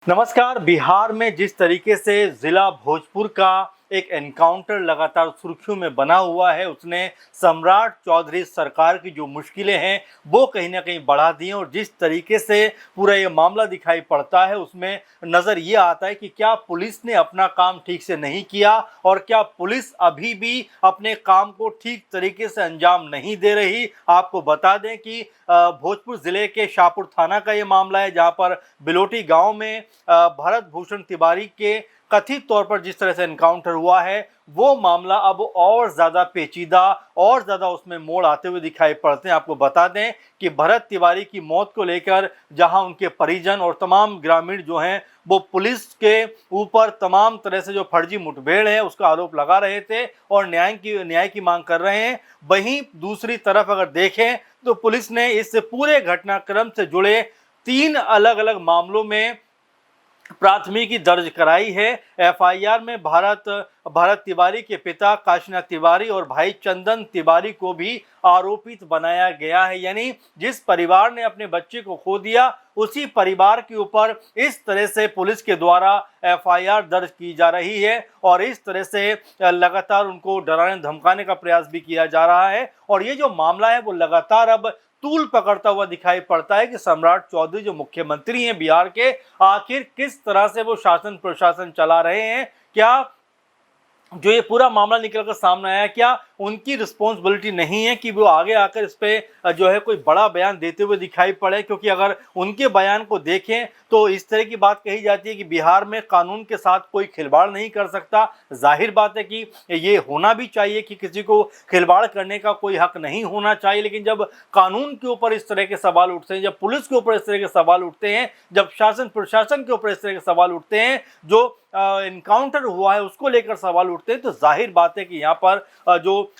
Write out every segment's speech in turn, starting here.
नमस्कार। बिहार में जिस तरीके से जिला भोजपुर का एक एनकाउंटर लगातार सुर्खियों में बना हुआ है, उसने सम्राट चौधरी सरकार की जो मुश्किलें हैं वो कहीं ना कहीं बढ़ा दी हैं। और जिस तरीके से पूरा ये मामला दिखाई पड़ता है उसमें नज़र ये आता है कि क्या पुलिस ने अपना काम ठीक से नहीं किया और क्या पुलिस अभी भी अपने काम को ठीक तरीके से अंजाम नहीं दे रही। आपको बता दें कि भोजपुर जिले के शाहपुर थाना का ये मामला है, जहां पर बिलोटी गांव में भरत भूषण तिवारी के कथित तौर पर जिस तरह से एनकाउंटर हुआ है, वो मामला अब और ज्यादा पेचीदा और ज्यादा उसमें मोड़ आते हुए दिखाई पड़ते हैं। आपको बता दें कि भरत तिवारी की मौत को लेकर जहां उनके परिजन और तमाम ग्रामीण जो हैं वो पुलिस के ऊपर तमाम तरह से जो फर्जी मुठभेड़ है उसका आरोप लगा रहे थे और न्याय की मांग कर रहे हैं, वहीं दूसरी तरफ अगर देखें तो पुलिस ने इस पूरे घटनाक्रम से जुड़े 3 अलग अलग मामलों में प्राथमिकी दर्ज कराई है। एफआईआर में भरत तिवारी के पिता काशीनाथ तिवारी और भाई चंदन तिवारी को भी आरोपित बनाया गया है। यानी जिस परिवार ने अपने बच्चे को खो दिया उसी परिवार के ऊपर इस तरह से पुलिस के द्वारा एफआईआर दर्ज की जा रही है और इस तरह से लगातार उनको डराने धमकाने का प्रयास भी किया जा रहा है। और ये जो मामला है वो लगातार अब तूल पकड़ता हुआ दिखाई पड़ता है कि सम्राट चौधरी जो मुख्यमंत्री हैं बिहार के, आखिर किस तरह से वो शासन प्रशासन चला रहे हैं। क्या जो ये पूरा मामला निकल कर सामने आया, क्या उनकी रिस्पॉन्सिबिलिटी नहीं है कि वो आगे आकर इस पे जो है कोई बड़ा बयान देते हुए दिखाई पड़े। क्योंकि अगर उनके बयान को देखें तो इस तरह की बात कही जाती है कि बिहार में कानून के साथ कोई खिलवाड़ नहीं कर सकता। जाहिर बात है कि ये होना भी चाहिए कि किसी को खिलवाड़ करने का कोई हक नहीं होना चाहिए, लेकिन जब कानून के ऊपर इस तरह के सवाल उठते हैं, जब पुलिस के ऊपर इस तरह के सवाल उठते हैं, जब शासन प्रशासन के ऊपर इस तरह के सवाल उठते हैं, जो एनकाउंटर हुआ है उसको लेकर सवाल उठते हैं, तो जाहिर बात है कि यहाँ पर जो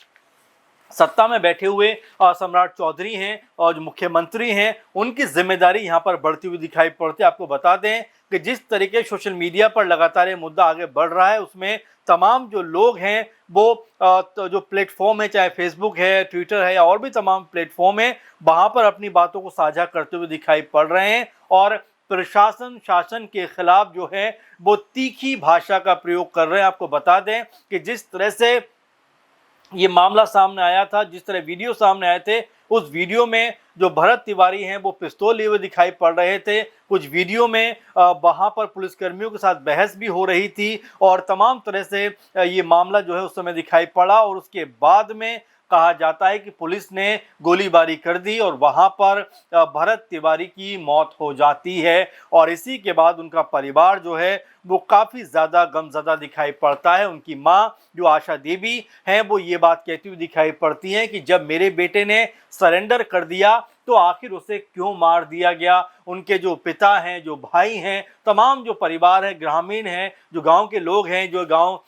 सत्ता में बैठे हुए सम्राट चौधरी हैं और जो मुख्यमंत्री हैं उनकी जिम्मेदारी यहाँ पर बढ़ती हुई दिखाई पड़ती है। आपको बता दें कि जिस तरीके सोशल मीडिया पर लगातार ये मुद्दा आगे बढ़ रहा है उसमें तमाम जो लोग हैं वो तो जो प्लेटफॉर्म है, चाहे फेसबुक है, ट्विटर है या और भी तमाम प्लेटफॉर्म है, वहाँ पर अपनी बातों को साझा करते हुए दिखाई पड़ रहे हैं और प्रशासन शासन के खिलाफ जो है वो तीखी भाषा का प्रयोग कर रहे हैं। आपको बता दें कि जिस तरह से ये मामला सामने आया था, जिस तरह वीडियो सामने आए थे, उस वीडियो में जो भरत तिवारी हैं वो पिस्तौल लिए हुए दिखाई पड़ रहे थे। कुछ वीडियो में वहां पर पुलिसकर्मियों के साथ बहस भी हो रही थी और तमाम तरह से ये मामला जो है उस समय दिखाई पड़ा और उसके बाद में कहा जाता है कि पुलिस ने गोलीबारी कर दी और वहां पर भरत तिवारी की मौत हो जाती है। और इसी के बाद उनका परिवार जो है वो काफ़ी ज़्यादा गमज़दा दिखाई पड़ता है। उनकी माँ जो आशा देवी हैं वो ये बात कहती हुई दिखाई पड़ती हैं कि जब मेरे बेटे ने सरेंडर कर दिया तो आखिर उसे क्यों मार दिया गया। उनके जो पिता हैं, जो भाई हैं, तमाम जो परिवार है, ग्रामीण हैं, जो गांव के लोग हैं, जो गांव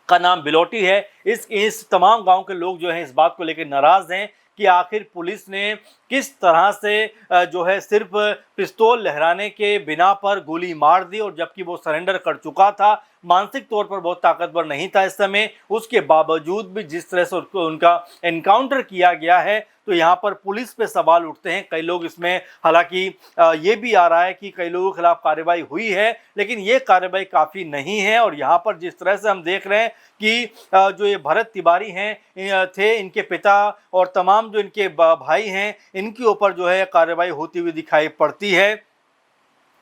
का नाम बिलोटी है, इस तमाम गांव के लोग जो हैं इस बात को लेकर नाराज हैं कि आखिर पुलिस ने किस तरह से जो है सिर्फ पिस्तौल लहराने के बिना पर गोली मार दी और जबकि वो सरेंडर कर चुका था, मानसिक तौर पर बहुत ताकतवर नहीं था इस समय, उसके बावजूद भी जिस तरह से उनका एनकाउंटर किया गया है तो यहाँ पर पुलिस पे सवाल उठते हैं। कई लोग इसमें, हालांकि ये भी आ रहा है कि कई लोगों के खिलाफ कार्रवाई हुई है, लेकिन ये कार्रवाई काफ़ी नहीं है। और यहाँ पर जिस तरह से हम देख रहे हैं कि जो ये भरत तिवारी हैं थे, इनके पिता और तमाम जो इनके भाई हैं, इनके ऊपर जो है कार्रवाई होती हुई दिखाई पड़ती है।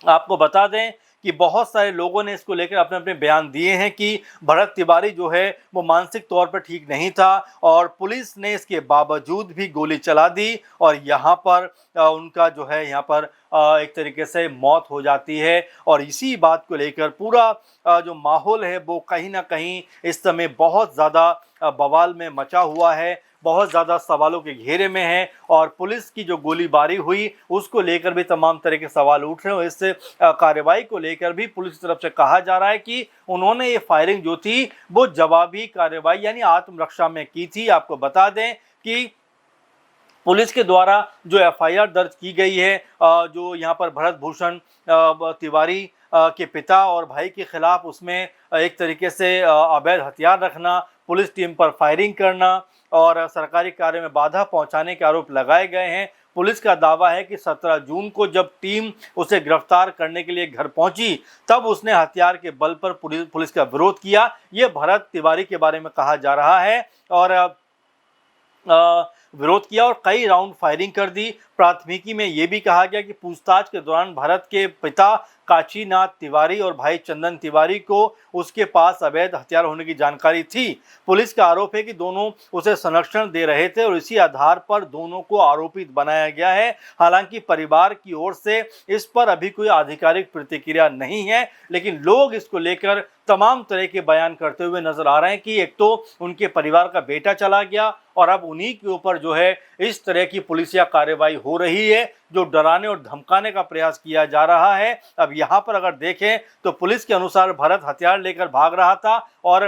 आपको बता दें कि बहुत सारे लोगों ने इसको लेकर अपने अपने बयान दिए हैं कि भरत तिवारी जो है वो मानसिक तौर पर ठीक नहीं था और पुलिस ने इसके बावजूद भी गोली चला दी और यहाँ पर उनका जो है यहाँ पर एक तरीके से मौत हो जाती है। और इसी बात को लेकर पूरा जो माहौल है वो कहीं ना कहीं इस समय बहुत ज़्यादा बवाल में मचा हुआ है, बहुत ज़्यादा सवालों के घेरे में है। और पुलिस की जो गोलीबारी हुई उसको लेकर भी तमाम तरह के सवाल उठ रहे हैं। इस कार्रवाई को लेकर भी पुलिस की तरफ से कहा जा रहा है कि उन्होंने ये फायरिंग जो थी वो जवाबी कार्रवाई यानी आत्मरक्षा में की थी। आपको बता दें कि पुलिस के द्वारा जो एफआईआर दर्ज की गई है, जो यहाँ पर भरत भूषण तिवारी के पिता और भाई के खिलाफ, उसमें एक तरीके से अवैध हथियार रखना, पुलिस टीम पर फायरिंग करना और सरकारी कार्य में बाधा पहुंचाने के आरोप लगाए गए हैं। पुलिस का दावा है कि 17 जून को जब टीम उसे गिरफ्तार करने के लिए घर पहुंची तब उसने हथियार के बल पर पुलिस का विरोध किया। ये भरत तिवारी के बारे में कहा जा रहा है और विरोध किया और कई राउंड फायरिंग कर दी। प्राथमिकी में यह भी कहा गया कि पूछताछ के दौरान भरत के पिता काशीनाथ तिवारी और भाई चंदन तिवारी को उसके पास अवैध हथियार होने की जानकारी थी। पुलिस का आरोप है कि दोनों उसे संरक्षण दे रहे थे और इसी आधार पर दोनों को आरोपित बनाया गया है। हालांकि परिवार की ओर से इस पर अभी कोई आधिकारिक प्रतिक्रिया नहीं है, लेकिन लोग इसको लेकर तमाम तरह के बयान करते हुए नजर आ रहे हैं कि एक तो उनके परिवार का बेटा चला गया और अब उन्हीं के ऊपर जो है इस तरह की पुलिसिया कार्रवाई हो रही है, जो डराने और धमकाने का प्रयास किया जा रहा है। अब यहाँ पर अगर देखें तो पुलिस के अनुसार भरत हथियार लेकर भाग रहा था और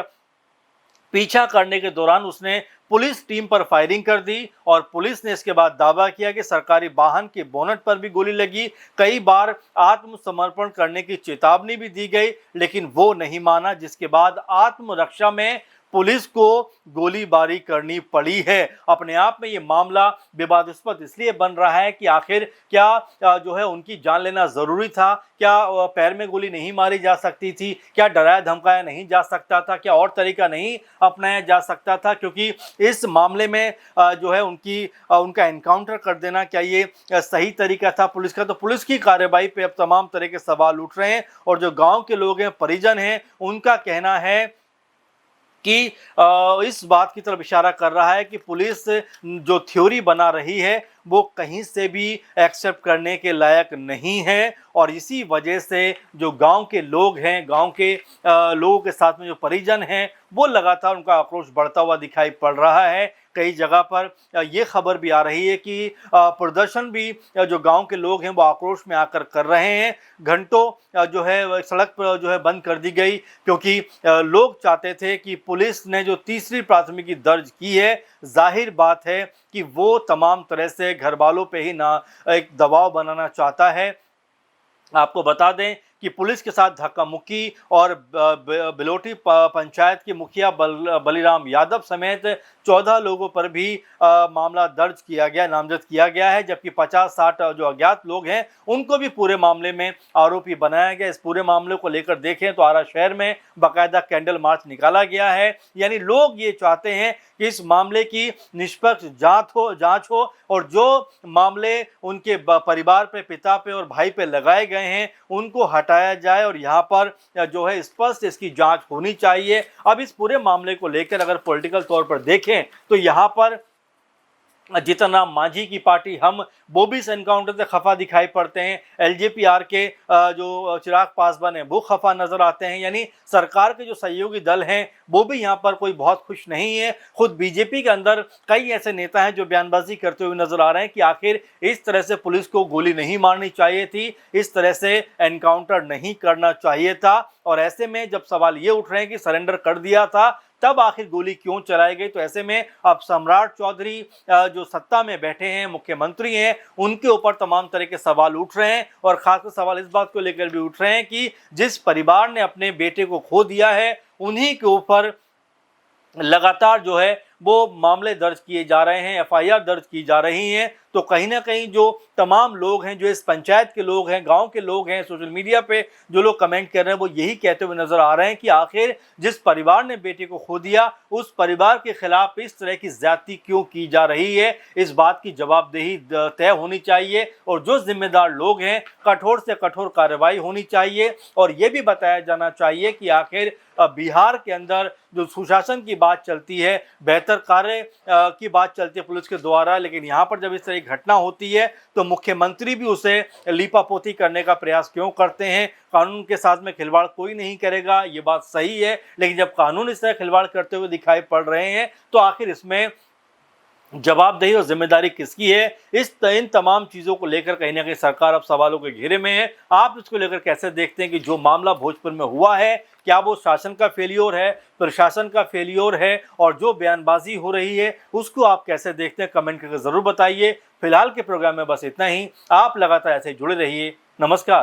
पीछा करने के दौरान उसने पुलिस टीम पर फायरिंग कर दी और पुलिस ने इसके बाद दावा किया कि सरकारी वाहन के बोनट पर भी गोली लगी। कई बार आत्मसमर्पण करने की चेतावनी भी दी गई, लेकिन वो नहीं माना, जिसके बाद आत्मरक्षा में पुलिस को गोलीबारी करनी पड़ी है। अपने आप में ये मामला विवादास्पद इसलिए बन रहा है कि आखिर क्या जो है उनकी जान लेना जरूरी था? क्या पैर में गोली नहीं मारी जा सकती थी? क्या डराया धमकाया नहीं जा सकता था? क्या और तरीका नहीं अपनाया जा सकता था? क्योंकि इस मामले में जो है उनका एनकाउंटर कर देना, क्या ये सही तरीका था पुलिस का? तो पुलिस की कार्रवाई पे अब तमाम तरह के सवाल उठ रहे हैं और जो गांव के लोग हैं, परिजन हैं, उनका कहना है कि इस बात की तरफ इशारा कर रहा है कि पुलिस जो थ्योरी बना रही है वो कहीं से भी एक्सेप्ट करने के लायक नहीं है और इसी वजह से जो गांव के लोग हैं, गांव के लोगों के साथ में जो परिजन हैं, वो लगातार उनका आक्रोश बढ़ता हुआ दिखाई पड़ रहा है। कई जगह पर ये खबर भी आ रही है कि प्रदर्शन भी जो गांव के लोग हैं वो आक्रोश में आकर कर रहे हैं। घंटों जो है सड़क पर जो है बंद कर दी गई, क्योंकि लोग चाहते थे कि पुलिस ने जो तीसरी प्राथमिकी दर्ज की है, जाहिर बात है कि वो तमाम तरह से घर वालों पे ही ना एक दबाव बनाना चाहता है। आपको बता दें कि पुलिस के साथ धक्का मुक्की और बिलोटी पंचायत के मुखिया बलिराम यादव समेत 14 लोगों पर भी मामला दर्ज किया गया, नामजद किया गया है, जबकि 50-60 जो अज्ञात लोग हैं उनको भी पूरे मामले में आरोपी बनाया गया। इस पूरे मामले को लेकर देखें तो आरा शहर में बाकायदा कैंडल मार्च निकाला गया है। यानी लोग ये चाहते हैं कि इस मामले की निष्पक्ष जांच हो और जो मामले उनके परिवार पे, पिता पे और भाई पे लगाए गए हैं उनको हटाया जाए और यहाँ पर जो है स्पष्ट इसकी जांच होनी चाहिए। अब इस पूरे मामले को लेकर अगर पॉलिटिकल तौर पर देखें तो यहाँ पर जीतन राम मांझी की पार्टी हम वो भी इस एनकाउंटर से खफा दिखाई पड़ते हैं। एलजेपीआर के जो चिराग पासवान है वो खफा नजर आते हैं। यानी सरकार के जो सहयोगी दल हैं वो भी यहाँ पर कोई बहुत खुश नहीं है। खुद बीजेपी के अंदर कई ऐसे नेता हैं जो बयानबाजी करते हुए नजर आ रहे हैं कि आखिर इस तरह से पुलिस को गोली नहीं मारनी चाहिए थी, इस तरह से एनकाउंटर नहीं करना चाहिए था। और ऐसे में जब सवाल ये उठ रहे हैं कि सरेंडर कर दिया था तब आखिर गोली क्यों चलाई गई, तो ऐसे में अब सम्राट चौधरी जो सत्ता में बैठे हैं, मुख्यमंत्री हैं, उनके ऊपर तमाम तरह के सवाल उठ रहे हैं और खासकर सवाल इस बात को लेकर भी उठ रहे हैं कि जिस परिवार ने अपने बेटे को खो दिया है उन्हीं के ऊपर लगातार जो है वो मामले दर्ज किए जा रहे हैं, एफआईआर दर्ज की जा रही हैं। तो कहीं ना कहीं जो तमाम लोग हैं, जो इस पंचायत के लोग हैं, गांव के लोग हैं, सोशल मीडिया पे जो लोग कमेंट कर रहे हैं वो यही कहते हुए नजर आ रहे हैं कि आखिर जिस परिवार ने बेटे को खो दिया उस परिवार के खिलाफ इस तरह की ज्यादती क्यों की जा रही है। इस बात की जवाबदेही तय होनी चाहिए और जो जिम्मेदार लोग हैं कठोर से कठोर कार्रवाई होनी चाहिए और ये भी बताया जाना चाहिए कि आखिर बिहार के अंदर जो सुशासन की बात चलती है, बेहतर कार्य की बात चलती है पुलिस के द्वारा, लेकिन यहाँ पर जब इस तरह की घटना होती है तो मुख्यमंत्री भी उसे लीपापोती करने का प्रयास क्यों करते हैं। कानून के साथ में खिलवाड़ कोई नहीं करेगा, ये बात सही है, लेकिन जब कानून इस तरह खिलवाड़ करते हुए दिखाई पड़ रहे हैं तो आखिर इसमें जवाबदेही और जिम्मेदारी किसकी है। इन तमाम चीज़ों को लेकर कहीं ना कहीं सरकार अब सवालों के घेरे में है। आप इसको लेकर कैसे देखते हैं कि जो मामला भोजपुर में हुआ है, क्या वो शासन का फेलियोर है, प्रशासन का फेलियोर है, और जो बयानबाजी हो रही है उसको आप कैसे देखते हैं, कमेंट करके ज़रूर बताइए। फिलहाल के प्रोग्राम में बस इतना ही। आप लगातार ऐसे जुड़े रहिए। नमस्कार।